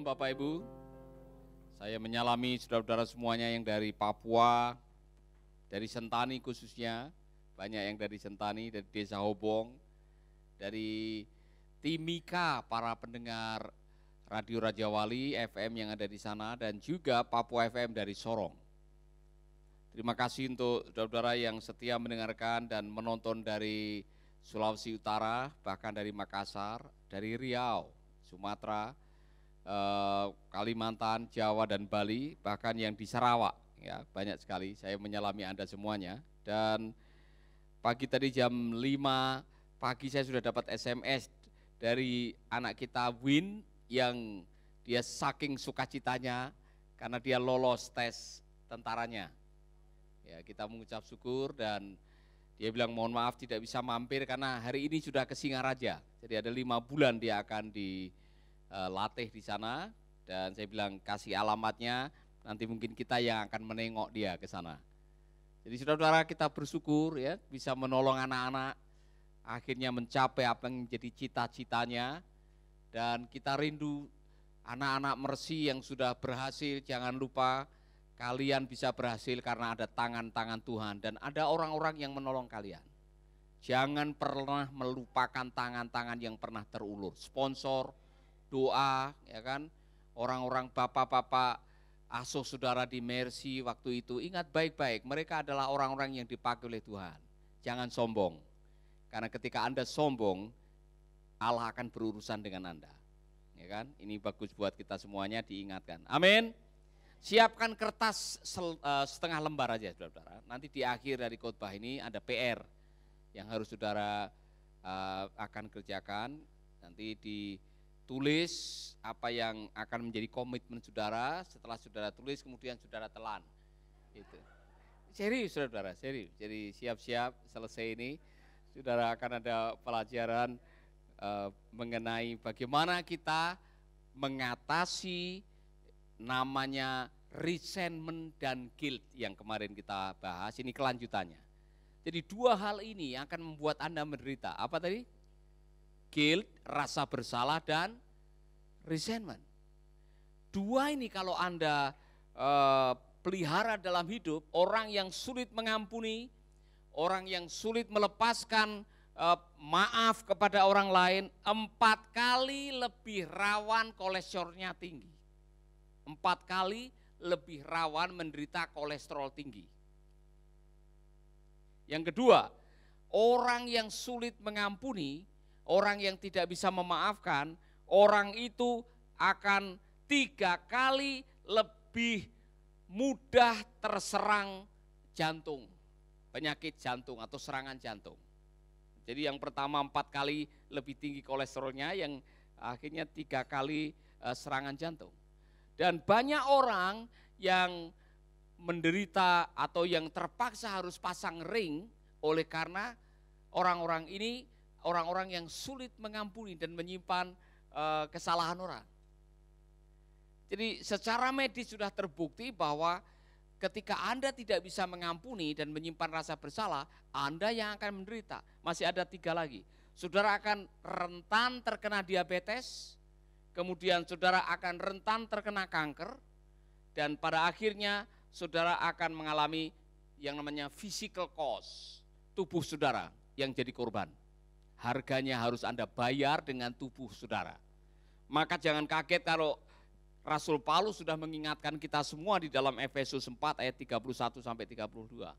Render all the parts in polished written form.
Shalom Bapak Ibu, saya menyalami saudara-saudara semuanya yang dari Papua, dari Sentani khususnya, banyak yang dari Sentani, dari Desa Hobong, dari Timika, para pendengar Radio Raja Wali FM yang ada di sana, dan juga Papua FM dari Sorong. Terima kasih untuk saudara-saudara yang setia mendengarkan dan menonton dari Sulawesi Utara, bahkan dari Makassar, dari Riau, Sumatera, Kalimantan, Jawa, dan Bali, bahkan yang di Sarawak, ya banyak sekali. Saya menyalami Anda semuanya. Dan pagi tadi jam 5 pagi saya sudah dapat SMS dari anak kita Win yang dia saking sukacitanya karena dia lolos tes tentaranya. Ya, kita mengucap syukur dan dia bilang mohon maaf tidak bisa mampir karena hari ini sudah ke Singaraja. Jadi ada 5 bulan dia akan dilatih di sana dan saya bilang kasih alamatnya, nanti mungkin kita yang akan menengok dia ke sana. Jadi saudara-saudara kita bersyukur ya bisa menolong anak-anak akhirnya mencapai apa yang menjadi cita-citanya dan kita rindu anak-anak Mercy yang sudah berhasil, jangan lupa kalian bisa berhasil karena ada tangan-tangan Tuhan dan ada orang-orang yang menolong kalian. Jangan pernah melupakan tangan-tangan yang pernah terulur, sponsor, doa, ya kan, orang-orang bapak-bapak asuh saudara di Mercy waktu itu, ingat baik-baik, mereka adalah orang-orang yang dipakai oleh Tuhan. Jangan sombong, karena ketika Anda sombong, Allah akan berurusan dengan Anda. Ya kan, ini bagus buat kita semuanya diingatkan. Amin. Siapkan kertas setengah lembar aja saudara-saudara. Nanti di akhir dari khotbah ini ada PR yang harus saudara akan kerjakan. Nanti ditulis apa yang akan menjadi komitmen saudara. Setelah saudara tulis kemudian saudara telan. Gitu. Serius saudara-saudara, serius. Jadi siap-siap selesai ini saudara akan ada pelajaran mengenai bagaimana kita mengatasi namanya resentment dan guilt yang kemarin kita bahas, ini kelanjutannya. Jadi 2 hal ini yang akan membuat Anda menderita. Apa tadi? Guilt, rasa bersalah, dan resentment. 2 ini kalau Anda pelihara dalam hidup, orang yang sulit mengampuni, orang yang sulit melepaskan maaf kepada orang lain, 4 kali lebih rawan kolesterolnya tinggi. 4 kali lebih rawan menderita kolesterol tinggi. Yang kedua, orang yang sulit mengampuni, orang yang tidak bisa memaafkan, orang itu akan 3 kali lebih mudah terserang jantung, penyakit jantung atau serangan jantung. Jadi yang pertama 4 kali lebih tinggi kolesterolnya, yang akhirnya 3 kali serangan jantung. Dan banyak orang yang menderita atau yang terpaksa harus pasang ring oleh karena orang-orang ini orang-orang yang sulit mengampuni dan menyimpan kesalahan orang. Jadi secara medis sudah terbukti bahwa ketika Anda tidak bisa mengampuni dan menyimpan rasa bersalah, Anda yang akan menderita. Masih ada 3 lagi. Saudara akan rentan terkena diabetes, kemudian saudara akan rentan terkena kanker, dan pada akhirnya saudara akan mengalami yang namanya physical cost, tubuh saudara yang jadi korban. Harganya harus Anda bayar dengan tubuh saudara. Maka jangan kaget kalau Rasul Paulus sudah mengingatkan kita semua di dalam Efesus 4 ayat 31 sampai 32.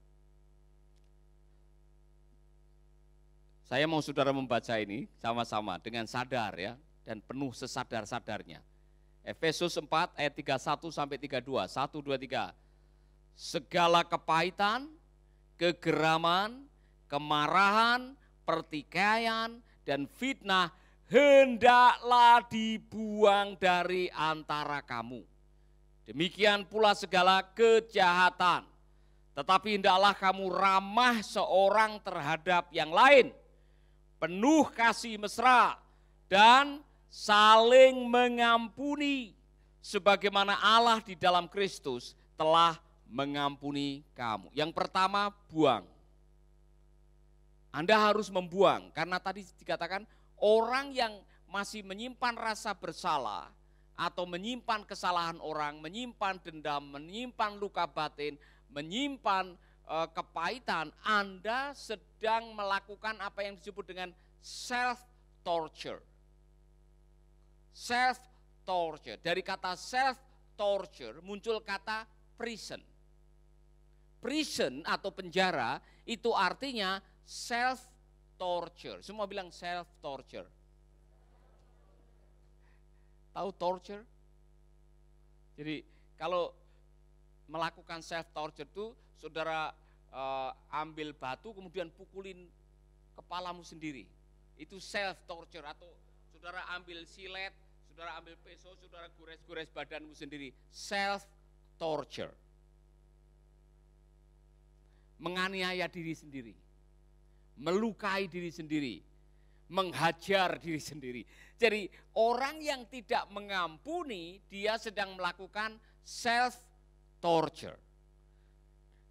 Saya mau saudara membaca ini sama-sama dengan sadar ya, dan penuh sesadar-sadarnya. Efesus 4 ayat 31 sampai 32. 1, 2, 3. Segala kepahitan, kegeraman, kemarahan, pertikaian, dan fitnah hendaklah dibuang dari antara kamu. Demikian pula segala kejahatan. Tetapi hendaklah kamu ramah seorang terhadap yang lain, penuh kasih mesra, dan saling mengampuni sebagaimana Allah di dalam Kristus telah mengampuni kamu. Yang pertama, buang. Anda harus membuang, karena tadi dikatakan orang yang masih menyimpan rasa bersalah atau menyimpan kesalahan orang, menyimpan dendam, menyimpan luka batin, menyimpan kepahitan, Anda sedang melakukan apa yang disebut dengan self-torture. Self-torture, dari kata self-torture muncul kata prison. Prison atau penjara itu artinya self-torture. Semua bilang self-torture. Tahu torture? Jadi kalau melakukan self-torture itu saudara ambil batu kemudian pukulin kepalamu sendiri. Itu self-torture. Atau saudara ambil silet, saudara ambil pisau, saudara gores-gores badanmu sendiri. Self-torture. Menganiaya diri sendiri. Melukai diri sendiri. Menghajar diri sendiri. Jadi orang yang tidak mengampuni, dia sedang melakukan self-torture.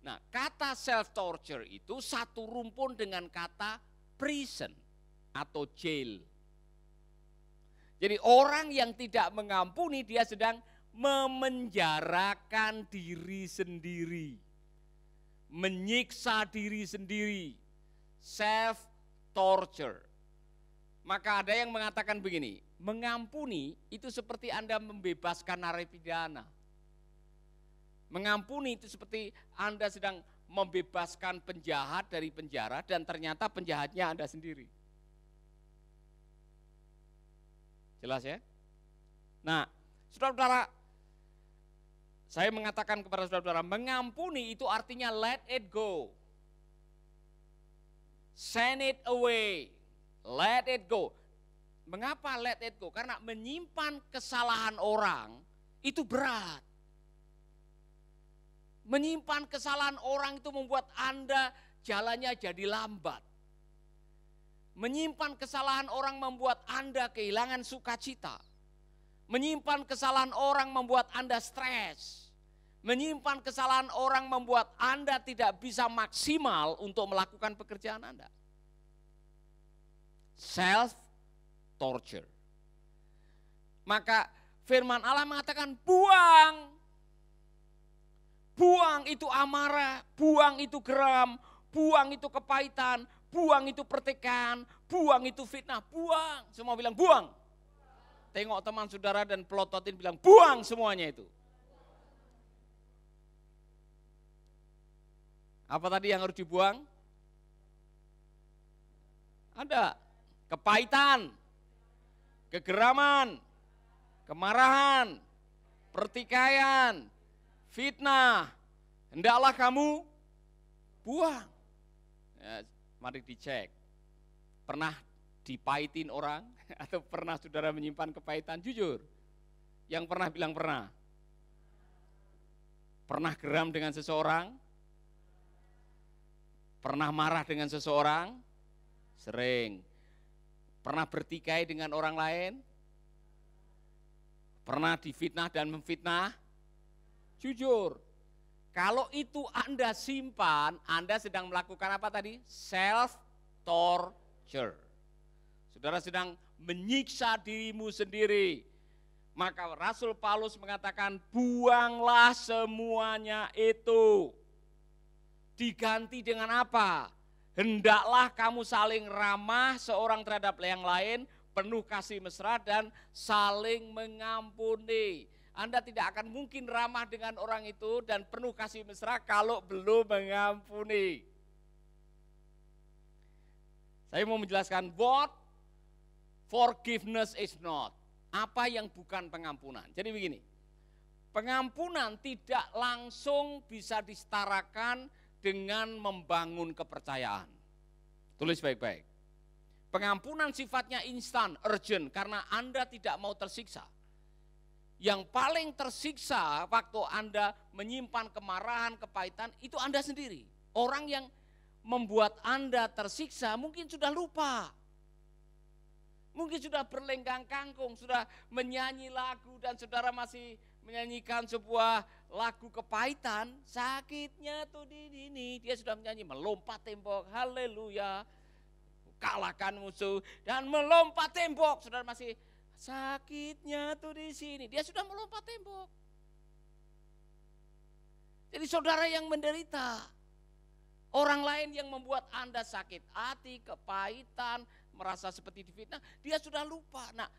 Nah, kata self-torture itu satu rumpun dengan kata prison atau jail. Jadi orang yang tidak mengampuni, dia sedang memenjarakan diri sendiri. Menyiksa diri sendiri. Self-torture. Maka ada yang mengatakan begini, mengampuni itu seperti Anda membebaskan narapidana. Mengampuni itu seperti Anda sedang membebaskan penjahat dari penjara dan ternyata penjahatnya Anda sendiri. Jelas ya? Nah, saudara-saudara, saya mengatakan kepada saudara-saudara, mengampuni itu artinya let it go. Send it away. Let it go. Mengapa let it go? Karena menyimpan kesalahan orang itu berat. Menyimpan kesalahan orang itu membuat Anda jalannya jadi lambat. Menyimpan kesalahan orang membuat Anda kehilangan sukacita. Menyimpan kesalahan orang membuat Anda stres. Menyimpan kesalahan orang membuat Anda tidak bisa maksimal untuk melakukan pekerjaan Anda. Self-torture. Maka firman Allah mengatakan buang. Buang itu amarah, buang itu geram, buang itu kepahitan, buang itu pertikaian, buang itu fitnah, buang. Semua bilang buang. Tengok teman saudara dan pelototin bilang buang semuanya itu. Apa tadi yang harus dibuang? Ada. Kepahitan, kegeraman, kemarahan, pertikaian, fitnah, hendaklah kamu buang. Ya, mari dicek, pernah dipahitin orang atau pernah saudara menyimpan kepahitan? Jujur, yang pernah bilang pernah. Pernah geram dengan seseorang? Pernah marah dengan seseorang? Sering. Pernah bertikai dengan orang lain? Pernah difitnah dan memfitnah? Jujur, kalau itu Anda simpan, Anda sedang melakukan apa tadi? Self-torture. Saudara sedang menyiksa dirimu sendiri. Maka Rasul Paulus mengatakan, buanglah semuanya itu. Diganti dengan apa? Hendaklah kamu saling ramah seorang terhadap yang lain, penuh kasih mesra dan saling mengampuni. Anda tidak akan mungkin ramah dengan orang itu dan penuh kasih mesra kalau belum mengampuni. Saya mau menjelaskan what forgiveness is not. Apa yang bukan pengampunan. Jadi begini, pengampunan tidak langsung bisa disetarakan dengan membangun kepercayaan. Tulis baik-baik. Pengampunan sifatnya instan, urgent, karena Anda tidak mau tersiksa. Yang paling tersiksa waktu Anda menyimpan kemarahan, kepahitan, itu Anda sendiri. Orang yang membuat Anda tersiksa mungkin sudah lupa. Mungkin sudah berlenggang kangkung, sudah menyanyi lagu dan saudara masih menyanyikan sebuah lagu kepahitan, sakitnya tuh di ini, dia sudah menyanyi melompat tembok, haleluya, kalahkan musuh dan melompat tembok, saudara masih Sakitnya tuh di sini. Dia sudah melompat tembok. Jadi saudara yang menderita. Orang lain yang membuat Anda sakit hati, kepahitan, merasa seperti difitnah, dia sudah lupa. Nah,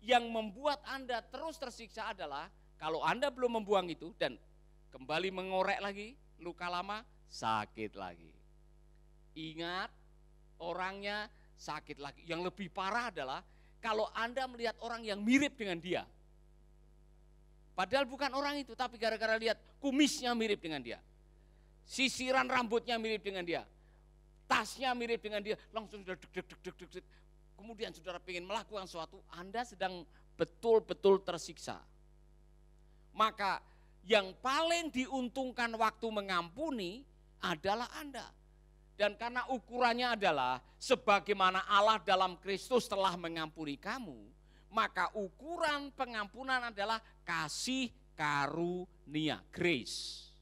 yang membuat Anda terus tersiksa adalah kalau Anda belum membuang itu dan kembali mengorek lagi, luka lama, sakit lagi. Ingat, orangnya sakit lagi. Yang lebih parah adalah kalau Anda melihat orang yang mirip dengan dia. Padahal bukan orang itu, tapi gara-gara lihat kumisnya mirip dengan dia. Sisiran rambutnya mirip dengan dia. Tasnya mirip dengan dia, langsung sudah deg. Kemudian saudara ingin melakukan sesuatu, Anda sedang betul-betul tersiksa. Maka yang paling diuntungkan waktu mengampuni adalah Anda. Dan karena ukurannya adalah sebagaimana Allah dalam Kristus telah mengampuni kamu, maka ukuran pengampunan adalah kasih karunia, grace.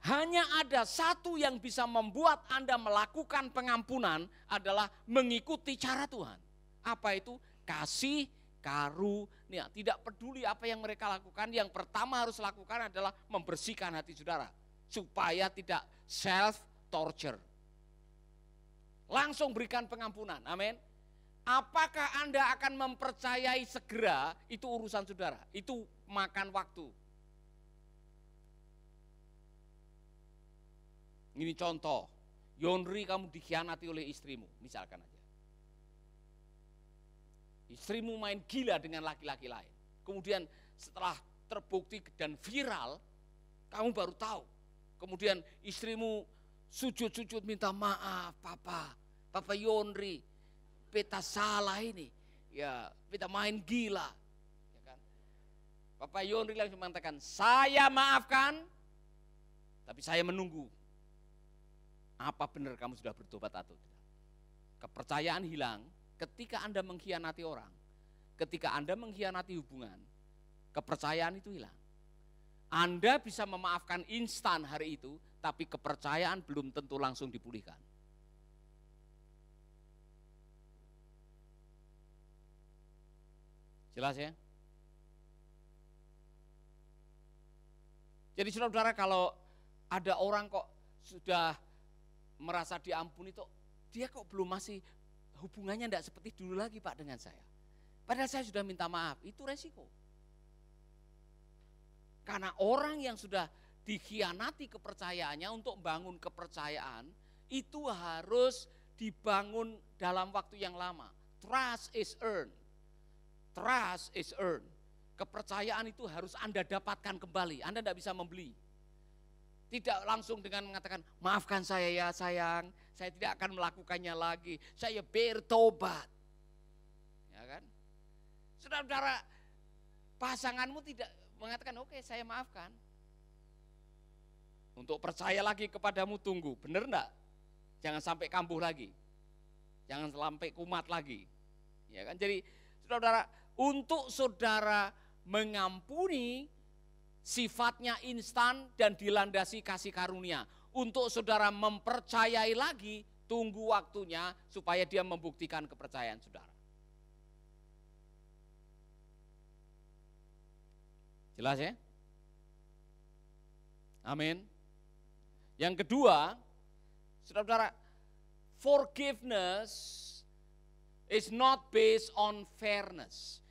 Hanya ada satu yang bisa membuat Anda melakukan pengampunan adalah mengikuti cara Tuhan. Apa itu? Kasih karunia. Tidak peduli apa yang mereka lakukan, yang pertama harus lakukan adalah membersihkan hati saudara. Supaya tidak self-torture. Langsung berikan pengampunan, amin. Apakah Anda akan mempercayai segera, itu urusan saudara. Itu makan waktu. Ini contoh, Yonri kamu dikhianati oleh istrimu, misalkan aja. Istrimu main gila dengan laki-laki lain. Kemudian setelah terbukti dan viral, kamu baru tahu. Kemudian istrimu sujud-sujud minta maaf, Papa Yonri, beta salah ini, ya beta main gila, ya kan? Papa Yonri langsung mengatakan, saya maafkan, tapi saya menunggu. Apa benar kamu sudah bertobat atau tidak? Kepercayaan hilang ketika Anda mengkhianati orang, ketika Anda mengkhianati hubungan, kepercayaan itu hilang. Anda bisa memaafkan instan hari itu, tapi kepercayaan belum tentu langsung dipulihkan. Jelas ya? Jadi saudara-saudara, kalau ada orang kok sudah merasa diampuni, dia kok belum masih hubungannya tidak seperti dulu lagi Pak dengan saya. Padahal saya sudah minta maaf, itu resiko. Karena orang yang sudah dikhianati kepercayaannya, untuk membangun kepercayaan itu harus dibangun dalam waktu yang lama. Trust is earned. Trust is earned. Kepercayaan itu harus Anda dapatkan kembali. Anda tidak bisa membeli. Tidak langsung dengan mengatakan, maafkan saya ya sayang, saya tidak akan melakukannya lagi, saya bertobat. Ya kan? Saudara-saudara, pasanganmu tidak mengatakan, oke, saya maafkan. Untuk percaya lagi kepadamu tunggu, benar enggak? Jangan sampai kambuh lagi. Jangan sampai kumat lagi. Ya kan? Jadi saudara-saudara, untuk saudara mengampuni sifatnya instan dan dilandasi kasih karunia. Untuk saudara mempercayai lagi, tunggu waktunya supaya dia membuktikan kepercayaan saudara. Jelas ya? Amin. Yang kedua, saudara-saudara, forgiveness is not based on fairness.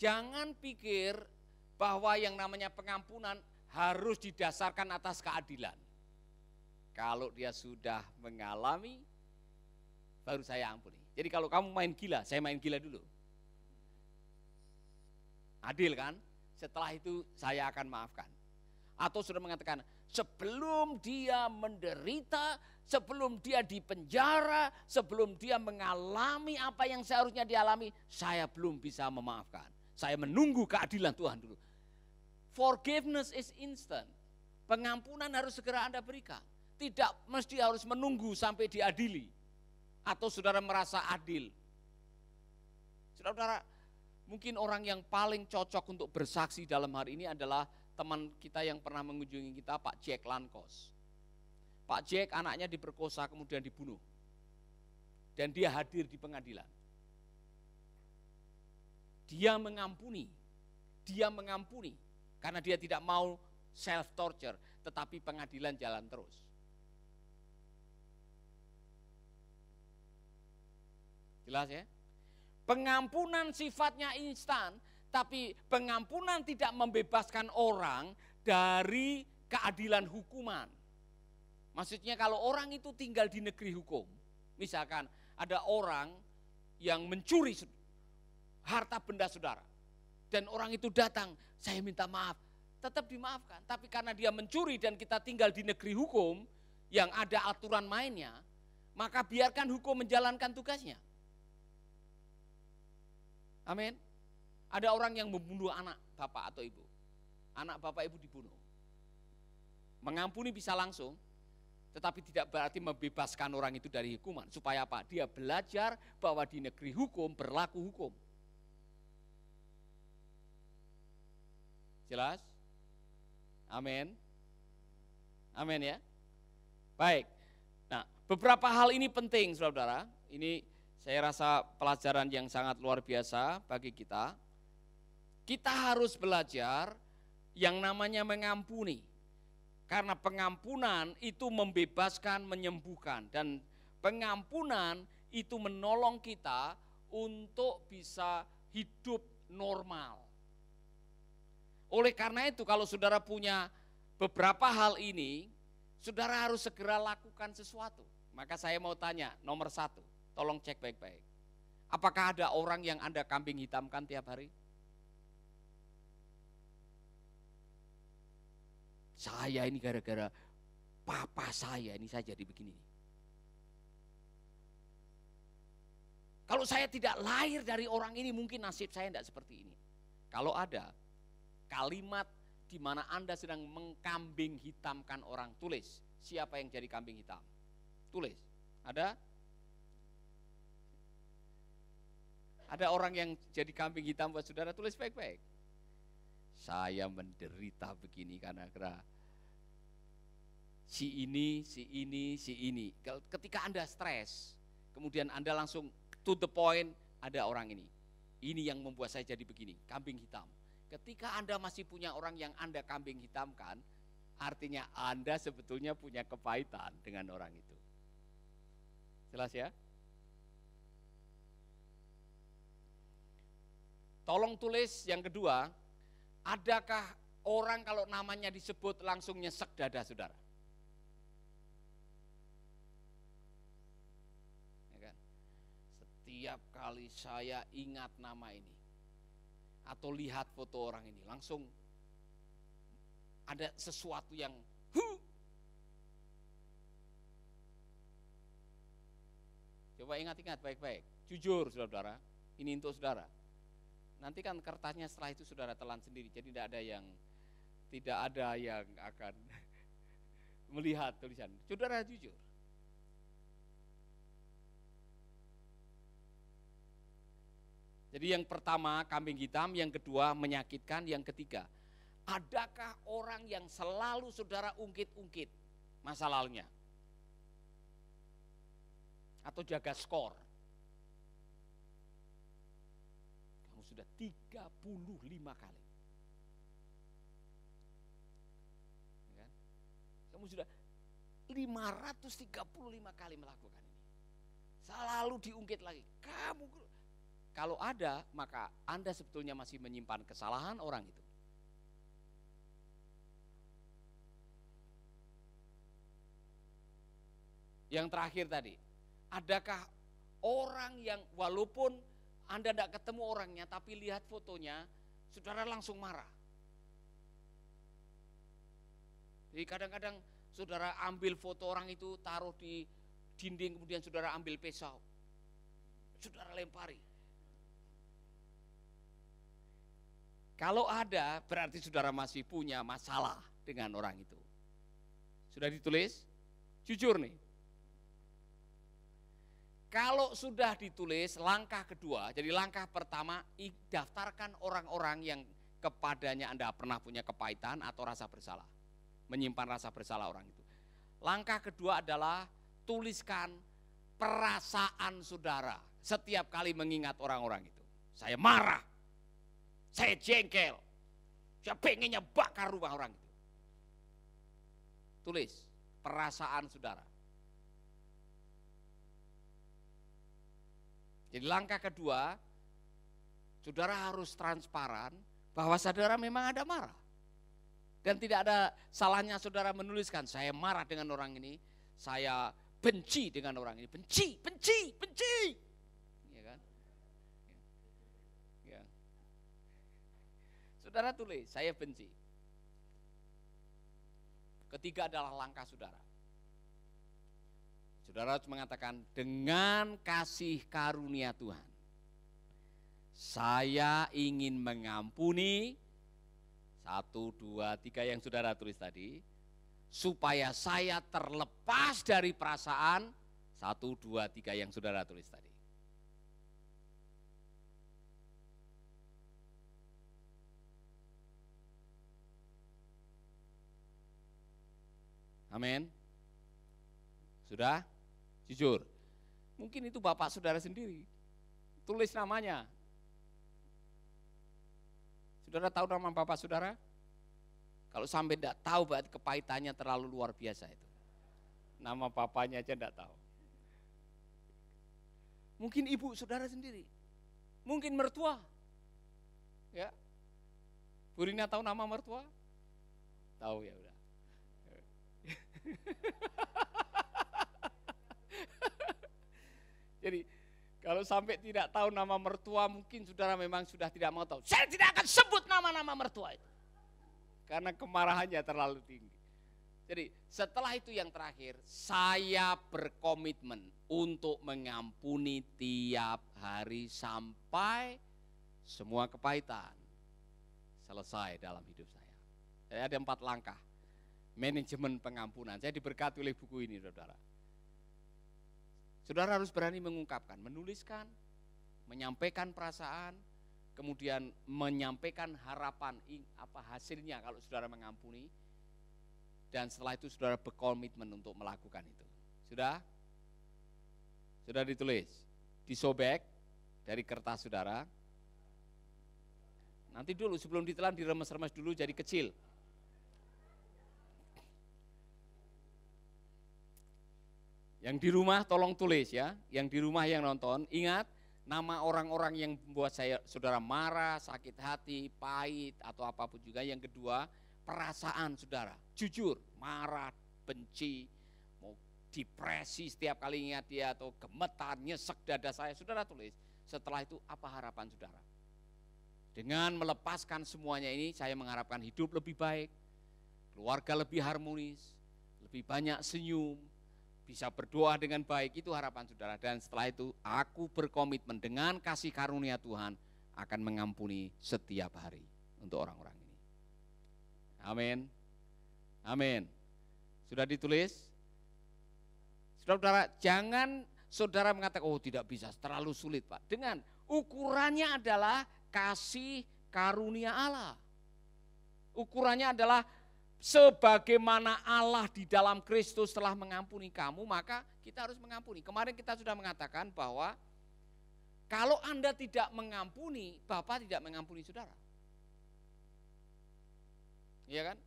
Jangan pikir bahwa yang namanya pengampunan harus didasarkan atas keadilan. Kalau dia sudah mengalami, baru saya ampuni. Jadi kalau kamu main gila, saya main gila dulu. Adil kan? Setelah itu saya akan maafkan. Atau sudah mengatakan, sebelum dia menderita, sebelum dia dipenjara, sebelum dia mengalami apa yang seharusnya dialami, saya belum bisa memaafkan. Saya menunggu keadilan Tuhan dulu. Forgiveness is instant. Pengampunan harus segera Anda berikan. Tidak mesti harus menunggu sampai diadili. Atau saudara merasa adil. Saudara-saudara, mungkin orang yang paling cocok untuk bersaksi dalam hari ini adalah teman kita yang pernah mengunjungi kita, Pak Jack Lankos. Pak Jack anaknya diperkosa kemudian dibunuh. Dan dia hadir di pengadilan. Dia mengampuni. Dia mengampuni. Karena dia tidak mau self-torture, tetapi pengadilan jalan terus. Jelas ya? Pengampunan sifatnya instan, tapi pengampunan tidak membebaskan orang dari keadilan hukuman. Maksudnya kalau orang itu tinggal di negeri hukum, misalkan ada orang yang mencuri harta benda saudara, dan orang itu datang, saya minta maaf, tetap dimaafkan. Tapi karena dia mencuri dan kita tinggal di negeri hukum yang ada aturan mainnya, maka biarkan hukum menjalankan tugasnya. Amin. Ada orang yang membunuh anak bapak atau ibu, anak bapak ibu dibunuh. Mengampuni bisa langsung, tetapi tidak berarti membebaskan orang itu dari hukuman. Supaya apa? Dia belajar bahwa di negeri hukum berlaku hukum. Jelas? Amin. Amin ya. Baik. Nah, beberapa hal ini penting saudara-saudara. Ini saya rasa pelajaran yang sangat luar biasa bagi kita. Kita harus belajar yang namanya mengampuni. Karena pengampunan itu membebaskan, menyembuhkan. Dan pengampunan itu menolong kita untuk bisa hidup normal. Oleh karena itu kalau saudara punya beberapa hal ini, saudara harus segera lakukan sesuatu. Maka saya mau tanya, nomor 1, tolong cek baik-baik. Apakah ada orang yang Anda kambing hitamkan tiap hari? Saya ini gara-gara papa saya ini saya jadi begini. Kalau saya tidak lahir dari orang ini mungkin nasib saya tidak seperti ini. Kalau ada kalimat di mana Anda sedang mengkambing hitamkan orang, tulis siapa yang jadi kambing hitam. Tulis. Ada? Ada orang yang jadi kambing hitam buat saudara, tulis baik-baik. Saya menderita begini karena si ini. Ketika Anda stres, kemudian Anda langsung to the point, ada orang ini. Ini yang membuat saya jadi begini, kambing hitam. Ketika Anda masih punya orang yang Anda kambing hitamkan, artinya Anda sebetulnya punya kepahitan dengan orang itu. Jelas ya? Tolong tulis yang kedua, adakah orang kalau namanya disebut langsung nyesek dada saudara? Ya kan? Setiap kali saya ingat nama ini, atau lihat foto orang ini, langsung ada sesuatu yang Coba ingat-ingat baik-baik, jujur saudara, ini untuk saudara. Nanti kan kertasnya setelah itu saudara telan sendiri, jadi tidak ada yang akan melihat tulisan. Saudara jujur. Jadi yang pertama kambing hitam, yang kedua menyakitkan, yang ketiga, adakah orang yang selalu saudara ungkit-ungkit masa lalunya? Atau jaga skor? Kamu sudah 35 kali. Kan? Kamu sudah 535 kali melakukan ini. Selalu diungkit lagi. Kalau ada, maka Anda sebetulnya masih menyimpan kesalahan orang itu. Yang terakhir tadi, adakah orang yang walaupun Anda tidak ketemu orangnya, tapi lihat fotonya, saudara langsung marah. Jadi kadang-kadang saudara ambil foto orang itu, taruh di dinding, kemudian saudara ambil pisau, saudara lempari. Kalau ada, berarti saudara masih punya masalah dengan orang itu. Sudah ditulis? Jujur nih. Kalau sudah ditulis, langkah kedua, jadi langkah pertama, daftarkan orang-orang yang kepadanya Anda pernah punya kepahitan atau rasa bersalah. Menyimpan rasa bersalah orang itu. Langkah kedua adalah tuliskan perasaan saudara setiap kali mengingat orang-orang itu. Saya marah, Saya jengkel. Saya pengennya bakar rumah orang itu. Tulis perasaan saudara. Jadi langkah kedua, saudara harus transparan bahwa saudara memang ada marah. Dan tidak ada salahnya saudara menuliskan, saya marah dengan orang ini, saya benci dengan orang ini, benci. Ya kan? Ya. Saudara tulis, saya benci. Ketiga adalah langkah saudara. Saudara harus mengatakan, dengan kasih karunia Tuhan, saya ingin mengampuni 1, 2, 3 yang saudara tulis tadi, supaya saya terlepas dari perasaan 1, 2, 3 yang saudara tulis tadi. Amin. Sudah? Jujur. Mungkin itu bapak saudara sendiri. Tulis namanya. Saudara tahu nama bapak saudara? Kalau sampai tidak tahu berarti kepahitannya terlalu luar biasa itu. Nama papanya aja tidak tahu. Mungkin ibu saudara sendiri. Mungkin mertua. Ya. Bu Rina tahu nama mertua? Tahu ya udah. Jadi kalau sampai tidak tahu nama mertua, mungkin saudara memang sudah tidak mau tahu. Saya tidak akan sebut nama-nama mertua itu. Karena kemarahannya terlalu tinggi. Jadi setelah itu yang terakhir, saya berkomitmen untuk mengampuni tiap hari sampai semua kepahitan selesai dalam hidup saya. Jadi ada 4 langkah. Manajemen pengampunan. Saya diberkati oleh buku ini, saudara. Saudara harus berani mengungkapkan, menuliskan, menyampaikan perasaan, kemudian menyampaikan harapan, apa hasilnya kalau saudara mengampuni, dan setelah itu saudara berkomitmen untuk melakukan itu. Sudah? Sudah ditulis, disobek dari kertas saudara. Nanti dulu sebelum ditelan diremes-remes dulu jadi kecil. Yang di rumah tolong tulis ya, yang di rumah yang nonton, ingat nama orang-orang yang membuat saudara marah, sakit hati, pahit atau apapun juga. Yang kedua, perasaan saudara, jujur, marah, benci, mau depresi setiap kali ingat dia atau gemetar, nyesek dada saya, saudara tulis. Setelah itu apa harapan saudara? Dengan melepaskan semuanya ini saya mengharapkan hidup lebih baik, keluarga lebih harmonis, lebih banyak senyum, bisa berdoa dengan baik, itu harapan saudara. Dan setelah itu aku berkomitmen dengan kasih karunia Tuhan akan mengampuni setiap hari untuk orang-orang ini. Amin. Amin. Sudah ditulis? Saudara, jangan saudara mengatakan, oh tidak bisa, terlalu sulit Pak. Dengan ukurannya adalah kasih karunia Allah. Ukurannya adalah sebagaimana Allah di dalam Kristus telah mengampuni kamu, maka kita harus mengampuni. Kemarin kita sudah mengatakan bahwa kalau Anda tidak mengampuni, Bapa tidak mengampuni saudara. Iya kan?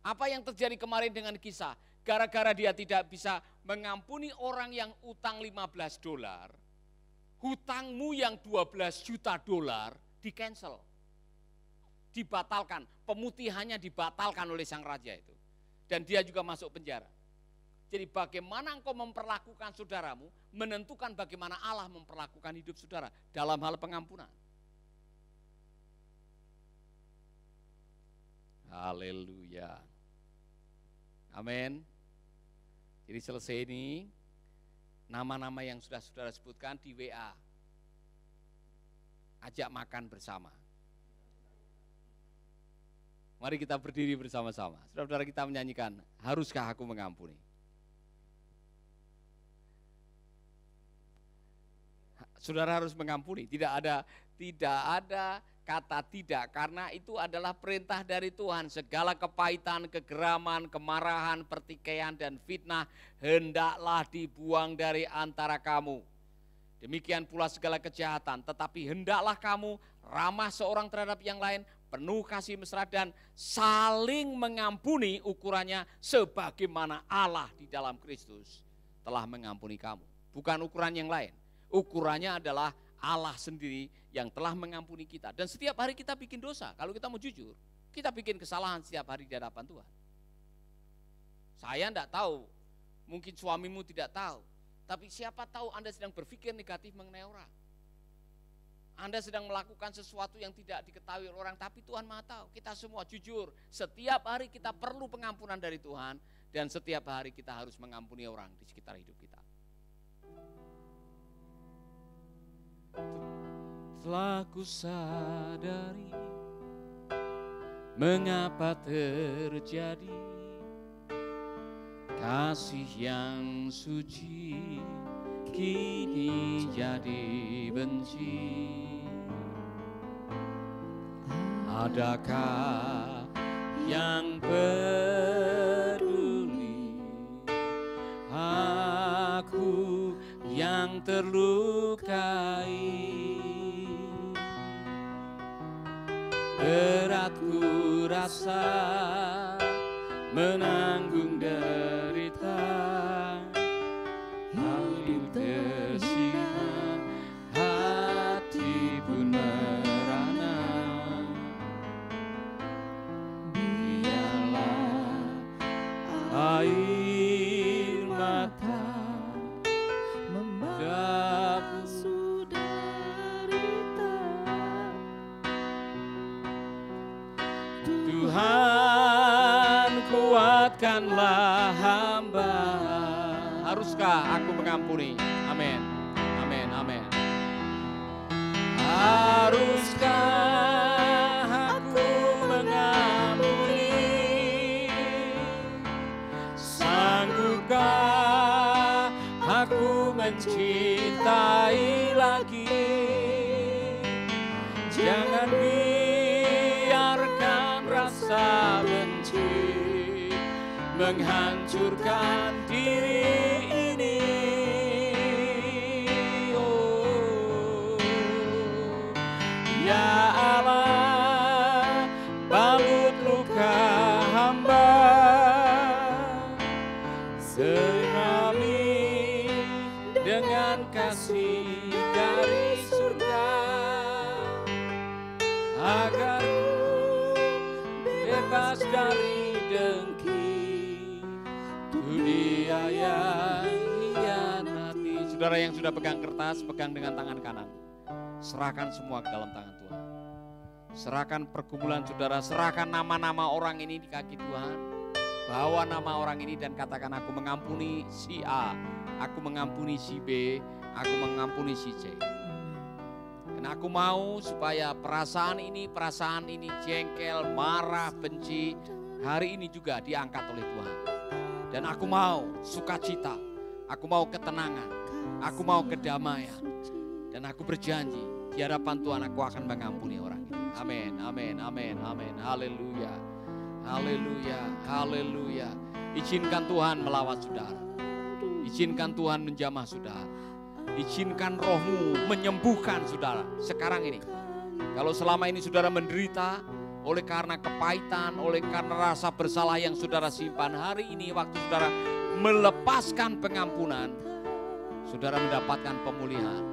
Apa yang terjadi kemarin dengan kisah? Gara-gara dia tidak bisa mengampuni orang yang utang $15, hutangmu yang $12 juta di cancel. Dibatalkan, pemutihannya dibatalkan oleh sang raja itu. Dan dia juga masuk penjara. Jadi bagaimana engkau memperlakukan saudaramu, menentukan bagaimana Allah memperlakukan hidup saudara dalam hal pengampunan. Haleluya. Amin. Jadi selesai ini, nama-nama yang sudah saudara sebutkan di WA. Ajak makan bersama. Mari kita berdiri bersama-sama. Saudara-saudara kita menyanyikan, haruskah aku mengampuni? Saudara harus mengampuni, tidak ada kata tidak, karena itu adalah perintah dari Tuhan. Segala kepahitan, kegeraman, kemarahan, pertikaian dan fitnah hendaklah dibuang dari antara kamu. Demikian pula segala kejahatan, tetapi hendaklah kamu ramah seorang terhadap yang lain, penuh kasih mesra dan saling mengampuni ukurannya sebagaimana Allah di dalam Kristus telah mengampuni kamu. Bukan ukuran yang lain, ukurannya adalah Allah sendiri yang telah mengampuni kita. Dan setiap hari kita bikin dosa, kalau kita mau jujur, kita bikin kesalahan setiap hari di hadapan Tuhan. Saya enggak tahu, mungkin suamimu tidak tahu, tapi siapa tahu Anda sedang berpikir negatif mengenai orang. Anda sedang melakukan sesuatu yang tidak diketahui oleh orang, tapi Tuhan Maha tahu. Kita semua jujur, setiap hari kita perlu pengampunan dari Tuhan, dan setiap hari kita harus mengampuni orang di sekitar hidup kita. Telah ku sadari mengapa terjadi kasih yang suci kini jadi benci. Adakah yang peduli aku yang terlukai? Berat ku rasa menanggung derita, hidup tersiksa, hati pun merana. Biarlah air mata membasuh derita. Tuhan, kuatkanlah hamba. Haruskah aku mengampuni? Amin, amin, amin. Haruskah aku mengampuni? Sanggupkah aku mencintai lagi? Jangan biarkan rasa benci menghancurkan diri ini. Oh, ya Allah, balut luka hamba, sirami dengan kasih dari surga, agar bebas dari dengki, dunia yang hianati. Saudara yang sudah pegang kertas, pegang dengan tangan kanan. Serahkan semua ke dalam tangan Tuhan. Serahkan pergumulan saudara, serahkan nama-nama orang ini di kaki Tuhan. Bawa nama orang ini dan katakan, aku mengampuni si A, aku mengampuni si B, aku mengampuni si C. Dan aku mau supaya perasaan ini jengkel, marah, benci, hari ini juga diangkat oleh Tuhan. Dan aku mau sukacita, aku mau ketenangan, aku mau kedamaian. Dan aku berjanji di hadapan Tuhan aku akan mengampuni orang itu. Amin, amin, amin, amin. Haleluya, haleluya, haleluya. Izinkan Tuhan melawat saudara. Izinkan Tuhan menjamah saudara. Izinkan rohmu menyembuhkan saudara sekarang ini. Kalau selama ini saudara menderita oleh karena kepahitan, oleh karena rasa bersalah yang saudara simpan, hari ini waktu saudara melepaskan pengampunan, saudara mendapatkan pemulihan.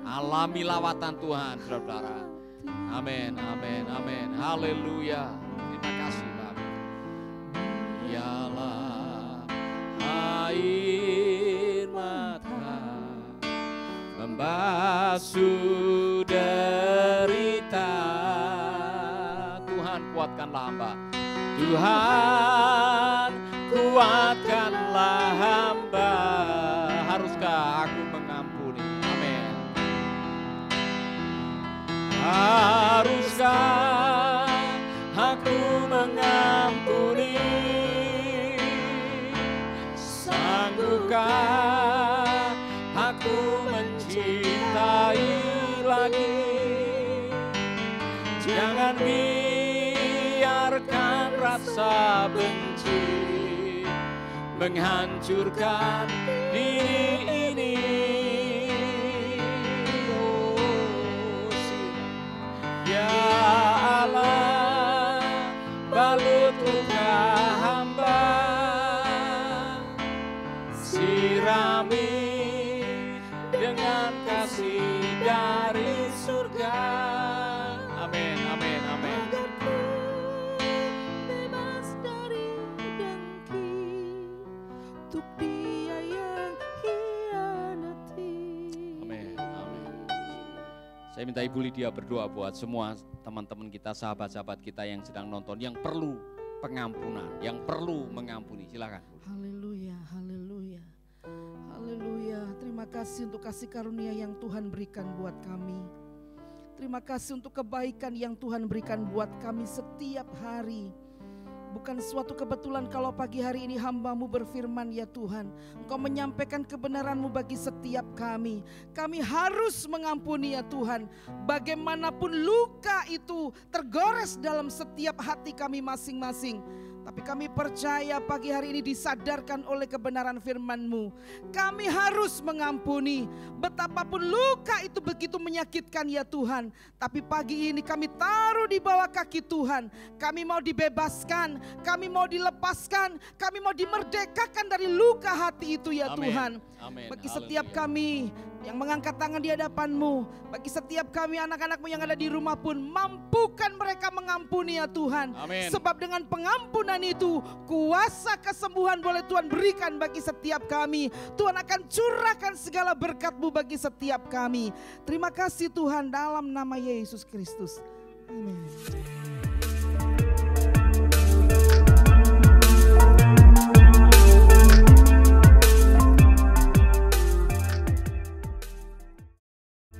Alami lawatan Tuhan, saudara. Amin, amin, amin. Haleluya. Terima kasih, Bapak. Ialah air mata membasuh derita. Tuhan, kuatkanlah hamba. Tuhan, kuatkanlah hamba. Haruskah aku mengampuni? Amin. Haruskah aku mengampuni? Sanggupkah aku mencintai lagi? Jangan biarkan rasa benci menghancurkan diri ini. Saya minta Ibu Lydia berdoa buat semua teman-teman kita, sahabat-sahabat kita yang sedang nonton, yang perlu pengampunan, yang perlu mengampuni. Silakan. Haleluya, haleluya, haleluya. Terima kasih untuk kasih karunia yang Tuhan berikan buat kami. Terima kasih untuk kebaikan yang Tuhan berikan buat kami setiap hari. Bukan suatu kebetulan kalau pagi hari ini hamba-Mu berfirman, ya Tuhan, Engkau menyampaikan kebenaran-Mu bagi setiap kami. Kami harus mengampuni ya Tuhan. Bagaimanapun luka itu tergores dalam setiap hati kami masing-masing. Tapi kami percaya pagi hari ini disadarkan oleh kebenaran firman-Mu. Kami harus mengampuni. Betapapun luka itu begitu menyakitkan ya Tuhan. Tapi pagi ini kami taruh di bawah kaki Tuhan. Kami mau dibebaskan, kami mau dilepaskan, kami mau dimerdekakan dari luka hati itu ya Amin. Tuhan. Amin. Bagi setiap kami yang mengangkat tangan di hadapan-Mu, bagi setiap kami anak-anak-Mu yang ada di rumah pun, mampukan mereka mengampuni ya Tuhan. Amin. Sebab dengan pengampunan itu, kuasa kesembuhan boleh Tuhan berikan bagi setiap kami. Tuhan akan curahkan segala berkat-Mu bagi setiap kami. Terima kasih Tuhan, dalam nama Yesus Kristus. Amin.